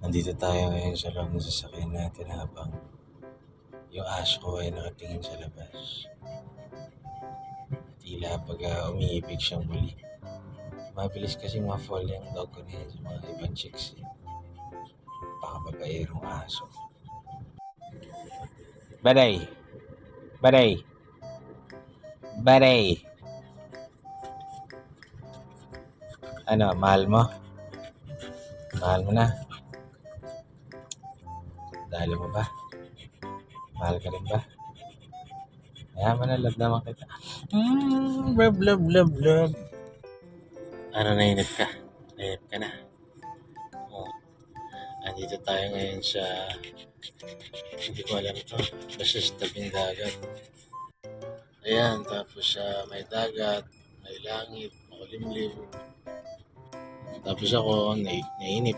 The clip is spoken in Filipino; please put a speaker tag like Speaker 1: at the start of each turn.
Speaker 1: Nandito tayo ngayon sa loob ng sasakyan natin habang yung aso ko ay nakatingin sa labas. Tila pag umiibig siyang muli. Mabilis kasi ma-fall yung dog ko na yun sa mga ibang chicks eh. Pakababaerong aso. Baday! Baday! Baday! Ano, mahal mo? Mahal mo na? Dali mo ba? Mahal ka rin ba? Mayaman na, love naman kita. Love, love, love, love. Ano, nainip ka? Nainip ka na? Oh, andito tayo ngayon sa, hindi ko alam to, basta sa tabing dagat. Ayan, tapos may dagat, may langit, makulimlim. Tapos ako, nainip.